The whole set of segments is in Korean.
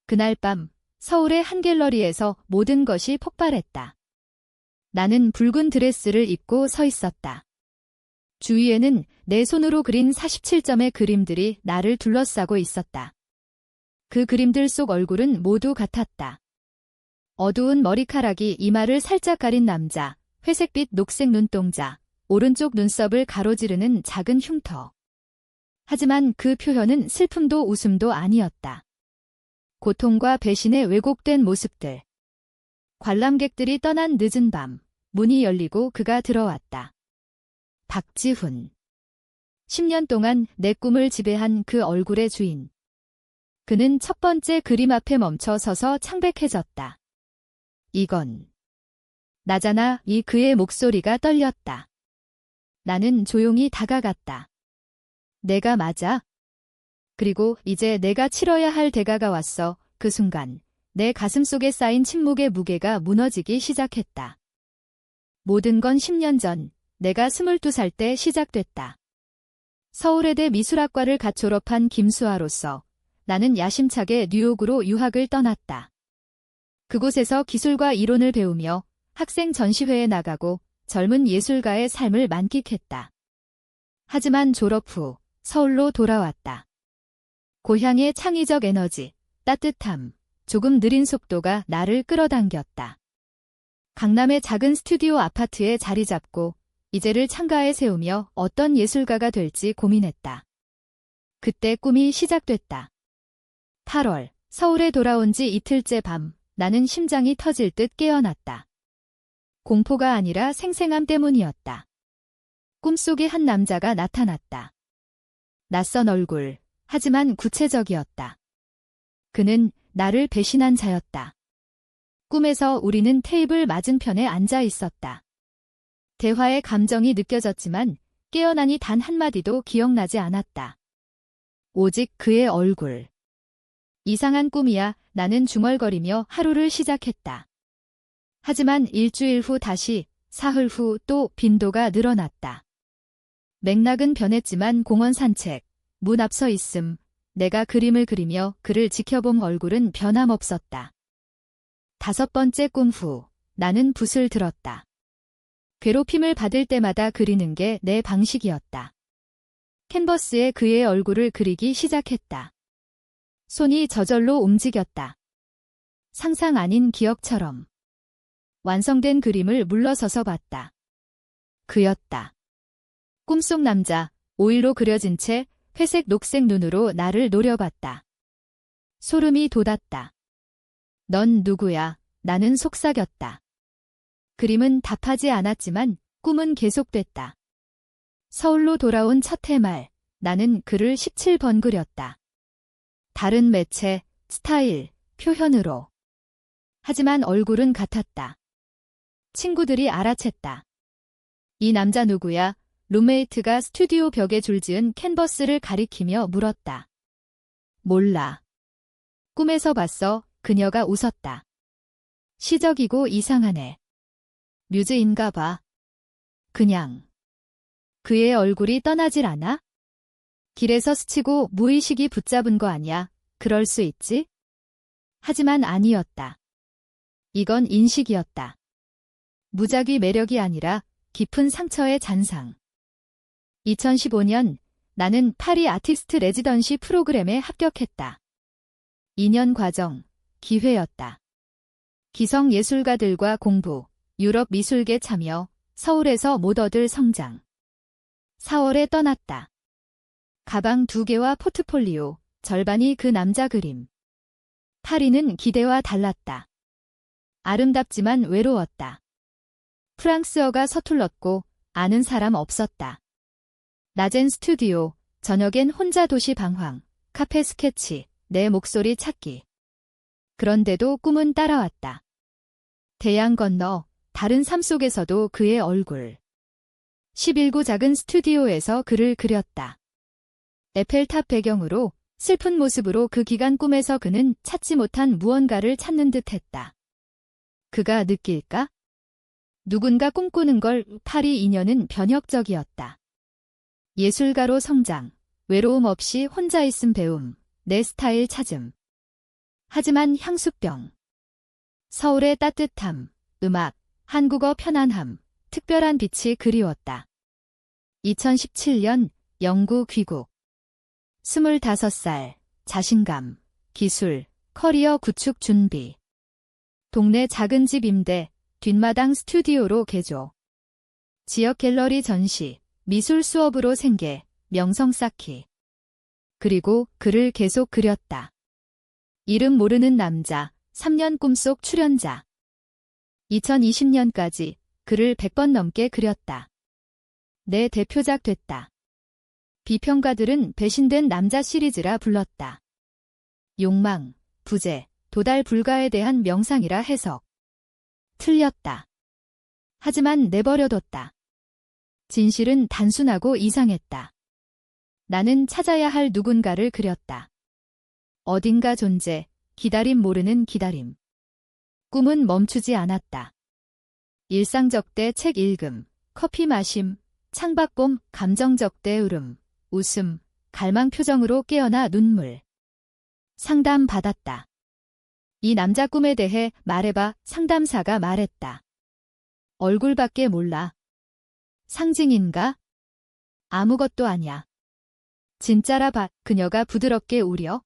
그날 밤 서울의 한 갤러리에서 모든 것이 폭발했다. 나는 붉은 드레스를 입고 서 있었다. 주위에는 내 손으로 그린 47점의 그림들이 나를 둘러싸고 있었다. 그 그림들 속 얼굴은 모두 같았다. 어두운 머리카락이 이마를 살짝 가린 남자, 회색빛 녹색 눈동자, 오른쪽 눈썹을 가로지르는 작은 흉터. 하지만 그 표현은 슬픔도 웃음도 아니었다. 고통과 배신의 왜곡된 모습들. 관람객들이 떠난 늦은 밤, 문이 열리고 그가 들어왔다. 박지훈. 10년 동안 내 꿈을 지배한 그 얼굴의 주인. 그는 첫 번째 그림 앞에 멈춰 서서 창백해졌다. 이건 나잖아. 이 그의 목소리가 떨렸다. 나는 조용히 다가갔다. 내가 맞아? 그리고 이제 내가 치러야 할 대가가 왔어. 그 순간 내 가슴 속에 쌓인 침묵의 무게가 무너지기 시작했다. 모든 건 10년 전 내가 22살 때 시작됐다. 서울예대 미술학과를 갓 졸업한 김수아로서 나는 야심차게 뉴욕으로 유학을 떠났다. 그곳에서 기술과 이론을 배우며 학생 전시회에 나가고 젊은 예술가의 삶을 만끽했다. 하지만 졸업 후 서울로 돌아왔다. 고향의 창의적 에너지, 따뜻함, 조금 느린 속도가 나를 끌어당겼다. 강남의 작은 스튜디오 아파트에 자리 잡고 이제를 창가에 세우며 어떤 예술가가 될지 고민했다. 그때 꿈이 시작됐다. 8월, 서울에 돌아온 지 이틀째 밤, 나는 심장이 터질 듯 깨어났다. 공포가 아니라 생생함 때문이었다. 꿈속에 한 남자가 나타났다. 낯선 얼굴, 하지만 구체적이었다. 그는 나를 배신한 자였다. 꿈에서 우리는 테이블 맞은편에 앉아 있었다. 대화의 감정이 느껴졌지만 깨어나니 단 한마디도 기억나지 않았다. 오직 그의 얼굴. 이상한 꿈이야. 나는 중얼거리며 하루를 시작했다. 하지만 일주일 후 다시, 사흘 후 또 빈도가 늘어났다. 맥락은 변했지만 공원 산책, 문 앞 서 있음, 내가 그림을 그리며 그를 지켜본 얼굴은 변함없었다. 5번째 꿈 후, 나는 붓을 들었다. 괴롭힘을 받을 때마다 그리는 게 내 방식이었다. 캔버스에 그의 얼굴을 그리기 시작했다. 손이 저절로 움직였다. 상상 아닌 기억처럼. 완성된 그림을 물러서서 봤다. 그였다. 꿈속 남자, 오일로 그려진 채 회색 녹색 눈으로 나를 노려봤다. 소름이 돋았다. 넌 누구야? 나는 속삭였다. 그림은 답하지 않았지만 꿈은 계속됐다. 서울로 돌아온 첫 해말, 나는 글을 17번 그렸다. 다른 매체, 스타일, 표현으로. 하지만 얼굴은 같았다. 친구들이 알아챘다. 이 남자 누구야? 룸메이트가 스튜디오 벽에 줄지은 캔버스를 가리키며 물었다. 몰라. 꿈에서 봤어. 그녀가 웃었다. 시적이고 이상하네. 뮤즈인가 봐. 그냥. 그의 얼굴이 떠나질 않아? 길에서 스치고 무의식이 붙잡은 거 아냐? 그럴 수 있지? 하지만 아니었다. 이건 인식이었다. 무작위 매력이 아니라 깊은 상처의 잔상. 2015년 나는 파리 아티스트 레지던시 프로그램에 합격했다. 2년 과정, 기회였다. 기성 예술가들과 공부, 유럽 미술계 참여, 서울에서 못 얻을 성장. 4월에 떠났다. 가방 2개와 포트폴리오, 절반이 그 남자 그림. 파리는 기대와 달랐다. 아름답지만 외로웠다. 프랑스어가 서툴렀고 아는 사람 없었다. 낮엔 스튜디오, 저녁엔 혼자 도시 방황, 카페 스케치, 내 목소리 찾기. 그런데도 꿈은 따라왔다. 대양 건너 다른 삶 속에서도 그의 얼굴. 11구 작은 스튜디오에서 그를 그렸다. 에펠탑 배경으로 슬픈 모습으로 그 기간 꿈에서 그는 찾지 못한 무언가를 찾는 듯했다. 그가 느낄까? 누군가 꿈꾸는 걸. 파리 2년은 변혁적이었다. 예술가로 성장, 외로움 없이 혼자 있음 배움, 내 스타일 찾음. 하지만 향수병. 서울의 따뜻함, 음악, 한국어 편안함, 특별한 빛이 그리웠다. 2017년 영구 귀국. 25살, 자신감, 기술, 커리어 구축 준비. 동네 작은 집 임대, 뒷마당 스튜디오로 개조. 지역 갤러리 전시, 미술 수업으로 생계, 명성 쌓기. 그리고 글을 계속 그렸다. 이름 모르는 남자, 3년 꿈속 출연자. 2020년까지 글을 100번 넘게 그렸다. 내 대표작 됐다. 비평가들은 배신된 남자 시리즈라 불렀다. 욕망, 부재, 도달 불가에 대한 명상이라 해석. 틀렸다. 하지만 내버려뒀다. 진실은 단순하고 이상했다. 나는 찾아야 할 누군가를 그렸다. 어딘가 존재, 기다림 모르는 기다림. 꿈은 멈추지 않았다. 일상적대 책 읽음, 커피 마심, 창밖봄 감정적대 울음, 웃음, 갈망 표정으로 깨어나 눈물. 상담 받았다. 이 남자 꿈에 대해 말해봐. 상담사가 말했다. 얼굴밖에 몰라. 상징인가? 아무것도 아냐. 진짜라 봐. 그녀가 부드럽게 우려.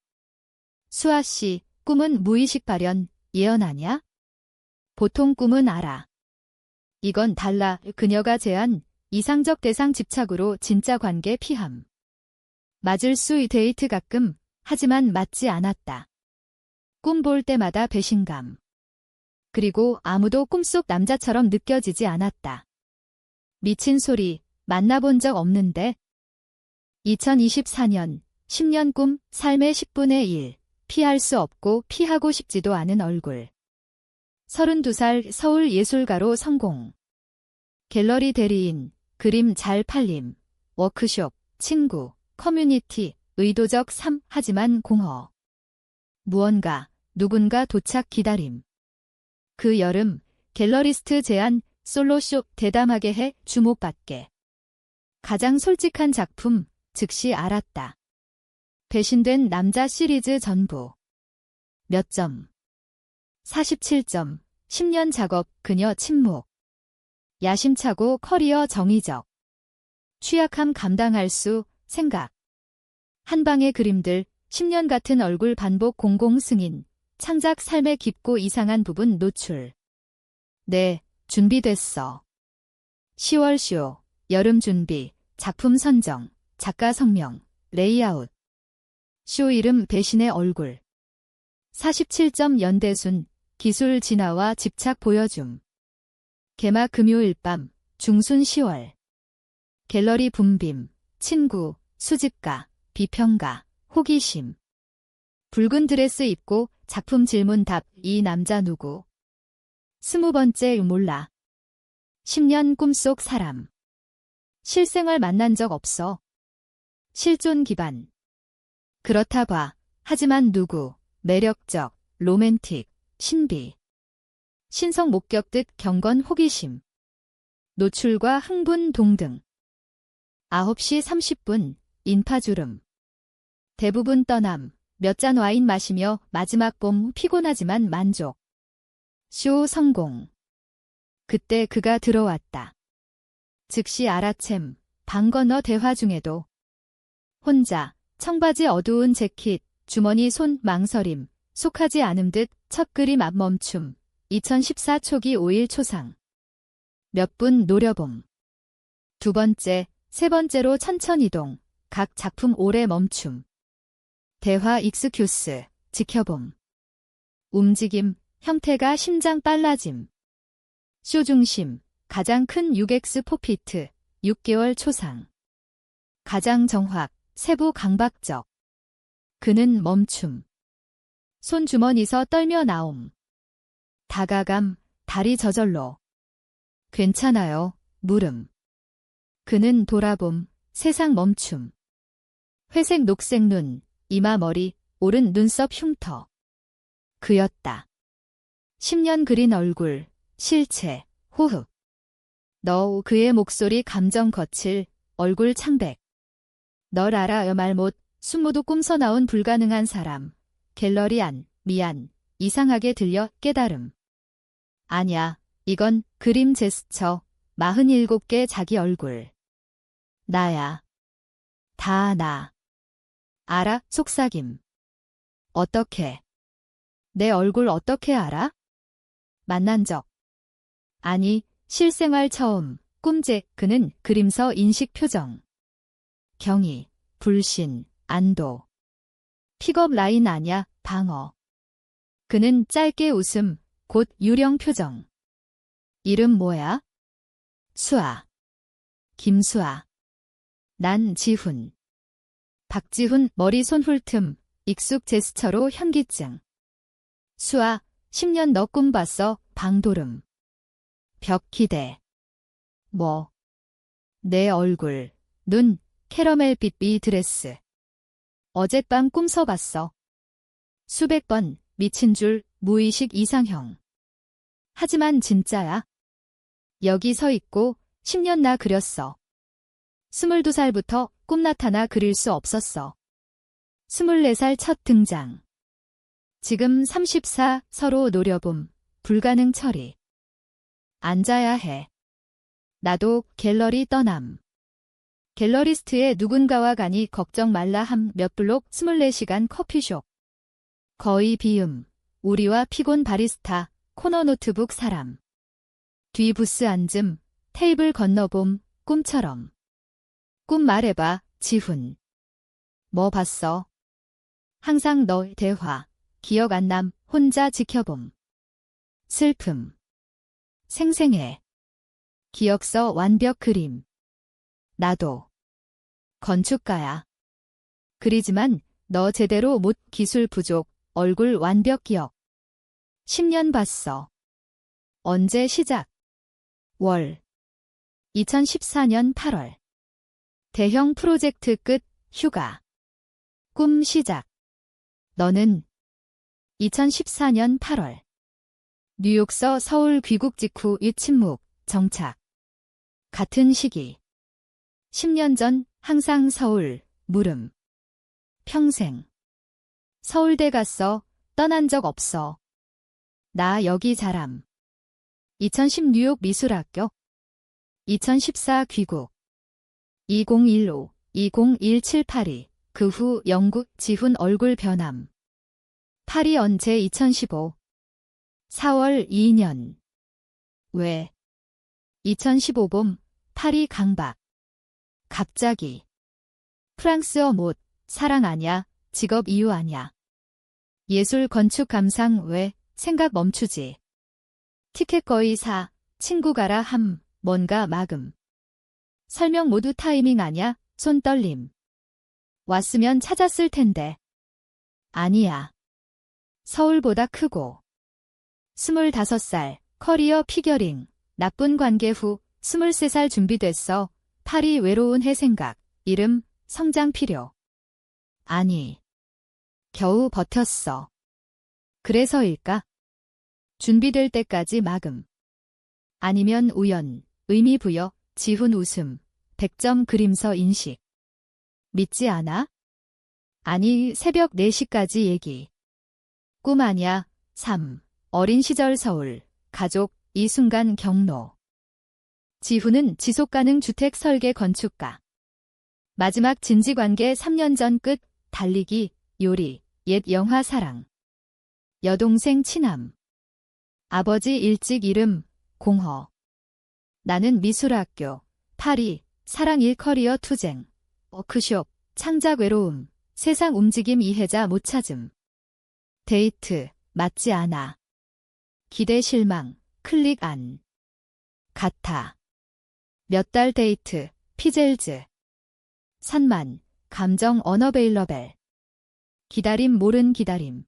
수아씨, 꿈은 무의식 발현, 예언 아냐? 보통 꿈은 알아. 이건 달라. 그녀가 제안, 이상적 대상 집착으로 진짜 관계 피함. 맞을 수의 데이트 가끔, 하지만 맞지 않았다. 꿈 볼 때마다 배신감. 그리고 아무도 꿈속 남자처럼 느껴지지 않았다. 미친 소리, 만나본 적 없는데? 2024년, 10년 꿈, 삶의 10분의 1, 피할 수 없고 피하고 싶지도 않은 얼굴. 32살 서울 예술가로 성공. 갤러리 대리인, 그림 잘 팔림, 워크숍, 친구, 커뮤니티, 의도적 삶, 하지만 공허. 무언가, 누군가 도착 기다림. 그 여름, 갤러리스트 제안, 솔로쇼 대담하게 해 주목받게. 가장 솔직한 작품, 즉시 알았다. 배신된 남자 시리즈 전부. 몇 점? 47점, 10년 작업, 그녀 침묵. 야심차고 커리어 정의적. 취약함 감당할 수, 생각. 한방의 그림들, 10년 같은 얼굴 반복 공공 승인, 창작 삶의 깊고 이상한 부분 노출. 네, 준비됐어. 10월 쇼, 여름 준비, 작품 선정, 작가 성명, 레이아웃. 쇼 이름 배신의 얼굴. 47점 연대순, 기술 진화와 집착 보여줌. 개막 금요일 밤, 중순 10월. 갤러리 붐빔, 친구, 수집가, 비평가, 호기심. 붉은 드레스 입고 작품 질문 답, 이 남자 누구? 20번째 몰라. 10년 꿈속 사람. 실생활 만난 적 없어. 실존 기반. 그렇다 봐. 하지만 누구? 매력적, 로맨틱, 신비. 신성 목격듯 경건 호기심. 노출과 흥분 동등. 9시 30분, 인파주름. 대부분 떠남, 몇 잔 와인 마시며 마지막 봄 피곤하지만 만족. 쇼 성공. 그때 그가 들어왔다. 즉시 알아챔, 방 건너 대화 중에도. 혼자, 청바지 어두운 재킷, 주머니 손 망설임, 속하지 않음 듯 첫 그림 앞 멈춤. 2014 초기 5일 초상. 몇 분 노려봄. 두 번째, 세 번째로 천천이동, 각 작품 오래 멈춤. 대화 익스큐스, 지켜봄. 움직임, 형태가 심장 빨라짐. 쇼 중심, 가장 큰 6X 포피트, 6개월 초상. 가장 정확, 세부 강박적. 그는 멈춤. 손 주머니서 떨며 나옴. 다가감, 다리 저절로. 괜찮아요, 물음. 그는 돌아봄, 세상 멈춤. 회색 녹색 눈, 이마 머리, 오른 눈썹 흉터. 그였다. 10년 그린 얼굴, 실체, 호흡. 너 그의 목소리 감정 거칠, 얼굴 창백. 널 알아요 말 못, 숨 모두 꿈서 나온 불가능한 사람. 갤러리 안, 미안. 이상하게 들려 깨달음. 아냐, 이건 그림 제스처. 47개 자기 얼굴. 나야. 다 나. 알아, 속삭임. 어떻게? 내 얼굴 어떻게 알아? 만난 적. 아니, 실생활 처음. 꿈제, 그는 그림서 인식 표정. 경의, 불신, 안도. 픽업 라인 아냐, 방어. 그는 짧게 웃음, 곧 유령 표정. 이름 뭐야? 수아. 김수아. 난 지훈. 박지훈 머리 손 훑음, 익숙 제스처로 현기증. 수아, 10년 너 꿈 봤어, 방도름. 벽 기대. 뭐? 내 얼굴, 눈, 캐러멜빛 비 드레스. 어젯밤 꿈서 봤어. 수백 번, 미친 줄, 무의식 이상형. 하지만 진짜야. 여기 서 있고 10년 나 그렸어. 22살부터 꿈 나타나 그릴 수 없었어. 24살 첫 등장. 지금 34, 서로 노려봄, 불가능 처리. 앉아야 해. 나도 갤러리 떠남. 갤러리스트의 누군가와 가니 걱정 말라 함 몇 블록 24시간 커피숍. 거의 비음. 우리와 피곤 바리스타, 코너 노트북 사람. 뒤 부스 앉음, 테이블 건너봄, 꿈처럼. 꿈 말해봐, 지훈. 뭐 봤어? 항상 너 대화. 기억 안 남, 혼자 지켜봄. 슬픔. 생생해. 기억서 완벽 그림. 나도. 건축가야. 그리지만 너 제대로 못 기술 부족, 얼굴 완벽 기억. 10년 봤어. 언제 시작? 월. 2014년 8월. 대형 프로젝트 끝, 휴가. 꿈 시작. 너는 2014년 8월. 뉴욕서 서울 귀국 직후 유침묵, 정착. 같은 시기. 10년 전 항상 서울, 물음. 평생. 서울대 갔어, 떠난 적 없어. 나 여기 자람. 2010 뉴욕 미술학교. 2014 귀국. 2015, 201782. 그 후 영국 지훈 얼굴 변함. 파리 언제 2015. 4월 2년. 왜? 2015 봄, 파리 강박. 갑자기. 프랑스어 못, 사랑 아냐, 직업 이유 아냐. 예술 건축 감상 왜, 생각 멈추지. 티켓 거의 사, 친구 가라 함, 뭔가 막음. 설명 모두 타이밍 아냐, 손 떨림. 왔으면 찾았을 텐데. 아니야. 서울보다 크고. 25살, 커리어 피겨링, 나쁜 관계 후 23살 준비됐어. 파리 외로운 해 생각, 이름, 성장 필요. 아니. 겨우 버텼어. 그래서일까? 준비될 때까지 막음. 아니면 우연, 의미 부여, 지훈 웃음, 100점 그림서 인식. 믿지 않아? 아니, 새벽 4시까지 얘기. 꿈 아냐, 3. 어린 시절 서울, 가족, 이 순간 경로. 지훈은 지속가능 주택 설계 건축가. 마지막 진지관계 3년 전 끝, 달리기, 요리, 옛 영화 사랑. 여동생 친함. 아버지 일찍 이름, 공허. 나는 미술학교, 파리, 사랑 일 커리어 투쟁, 워크숍, 창작 외로움, 세상 움직임 이해자 못 찾음. 데이트, 맞지 않아. 기대 실망, 클릭 안. 같아. 몇 달 데이트, 피젤즈. 산만, 감정 언어베일러벨. 기다림 모른 기다림.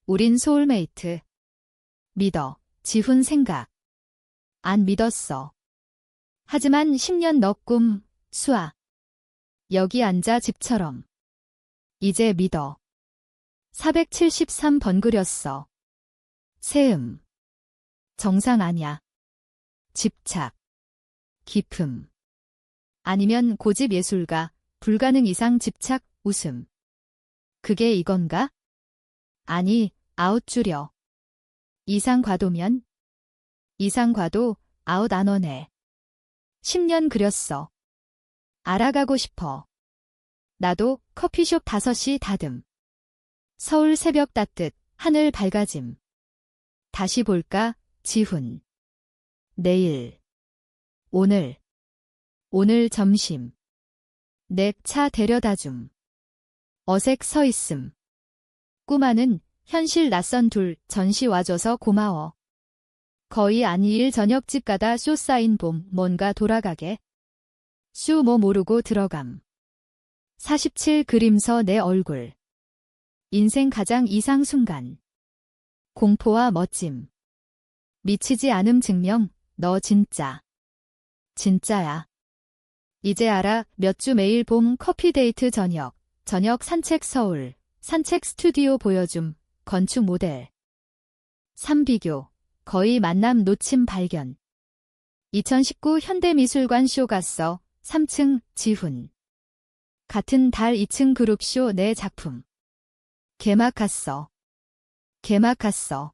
우린 소울메이트. 믿어, 지훈 생각. 안 믿었어. 하지만 10년 너 꿈, 수아. 여기 앉아 집처럼. 이제 믿어. 473번 그렸어. 세음. 정상 아냐. 집착. 깊음. 아니면 고집 예술가, 불가능 이상 집착, 웃음. 그게 이건가? 아니, 아웃 줄여. 이상과도면? 이상과도, 아웃 안 오네. 10년 그렸어. 알아가고 싶어. 나도 커피숍 5시 다듬. 서울 새벽 따뜻, 하늘 밝아짐. 다시 볼까, 지훈. 내일. 오늘. 오늘 점심. 내 차 데려다줌. 어색 서 있음. 꿈하는 현실 낯선 둘 전시 와줘서 고마워. 거의 아니일 저녁집 가다 쇼 쌓인 봄 뭔가 돌아가게. 쇼 뭐 모르고 들어감. 47 그림서 내 얼굴. 인생 가장 이상 순간. 공포와 멋짐. 미치지 않음 증명, 너 진짜. 진짜야. 이제 알아 몇 주 매일 봄 커피 데이트 저녁 산책 서울, 산책 스튜디오 보여줌, 건축 모델. 3비교, 거의 만남 놓침 발견. 2019 현대미술관 쇼 갔어, 3층, 지훈. 같은 달 2층 그룹쇼 내 작품. 개막 갔어. 개막 갔어.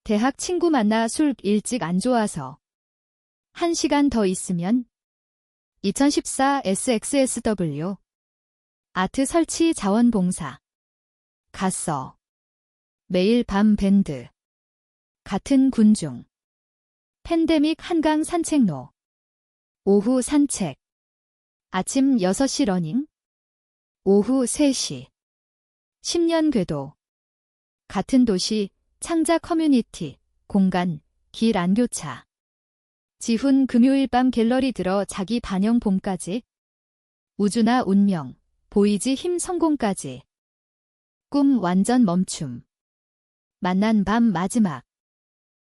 대학 친구 만나 술 일찍 안 좋아서. 1시간 더 있으면. 2014 SXSW. 아트 설치 자원봉사. 갔어. 매일 밤 밴드. 같은 군중. 팬데믹 한강 산책로. 오후 산책. 아침 6시 러닝. 오후 3시. 10년 궤도. 같은 도시, 창자 커뮤니티, 공간, 길 안교차. 지훈 금요일 밤 갤러리 들어 자기 반영 봄까지. 우주나 운명, 보이지 힘 성공까지. 꿈 완전 멈춤. 만난 밤 마지막.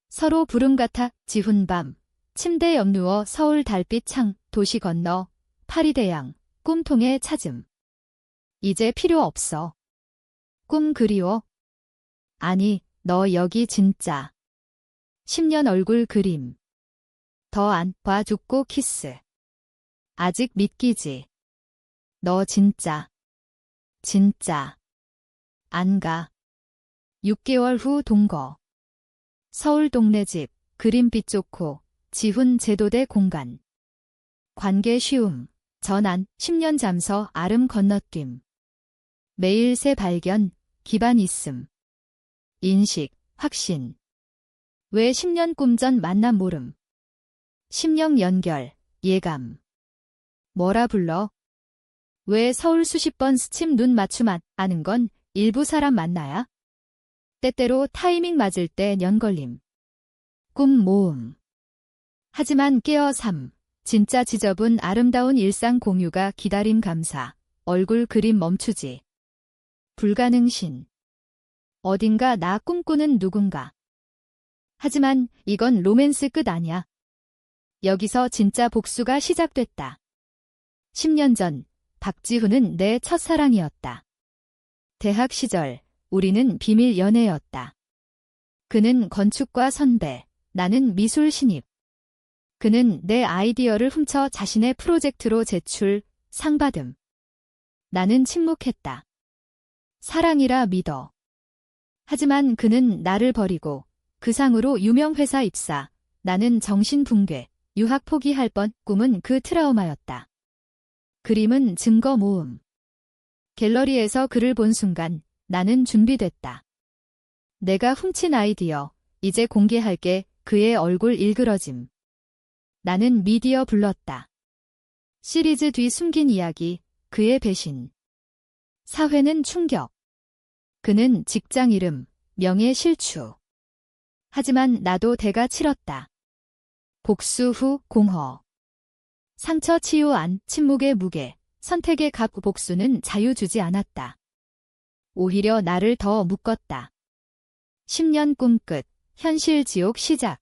서로 부름 같아 지훈 밤. 침대 옆 누워 서울 달빛 창, 도시 건너. 파리대양, 꿈통에 찾음. 이제 필요 없어. 꿈 그리워? 아니, 너 여기 진짜. 10년 얼굴 그림. 더 안 봐 죽고 키스. 아직 믿기지. 너 진짜. 진짜. 안 가. 6개월 후 동거. 서울 동네 집, 그림빛 좋고, 지훈 제도대 공간. 관계 쉬움, 전환, 10년 잠서 아름 건너뛴. 매일 새 발견, 기반 있음. 인식, 확신. 왜 10년 꿈전 만남 모름. 심령 연결, 예감. 뭐라 불러? 왜 서울 수십 번 스침 눈 맞춤 아는 건 일부 사람 만나야? 때때로 타이밍 맞을 때 년걸림. 꿈 모음. 하지만 깨어 삶. 진짜 지저분 아름다운 일상 공유가 기다림 감사. 얼굴 그림 멈추지. 불가능신. 어딘가 나 꿈꾸는 누군가. 하지만 이건 로맨스 끝 아니야. 여기서 진짜 복수가 시작됐다. 10년 전, 박지훈은 내 첫사랑이었다. 대학 시절, 우리는 비밀 연애였다. 그는 건축과 선배, 나는 미술 신입. 그는 내 아이디어를 훔쳐 자신의 프로젝트로 제출, 상 받음. 나는 침묵했다. 사랑이라 믿어. 하지만 그는 나를 버리고 그 상으로 유명 회사 입사. 나는 정신 붕괴, 유학 포기할 뻔. 꿈은 그 트라우마였다. 그림은 증거 모음. 갤러리에서 그를 본 순간 나는 준비됐다. 내가 훔친 아이디어, 이제 공개할게. 그의 얼굴 일그러짐. 나는 미디어 불렀다. 시리즈 뒤 숨긴 이야기, 그의 배신. 사회는 충격. 그는 직장 이름, 명예 실추. 하지만 나도 대가 치렀다. 복수 후 공허. 상처 치유 안, 침묵의 무게, 선택의 값. 복수는 자유 주지 않았다. 오히려 나를 더 묶었다. 10년 꿈 끝, 현실 지옥 시작.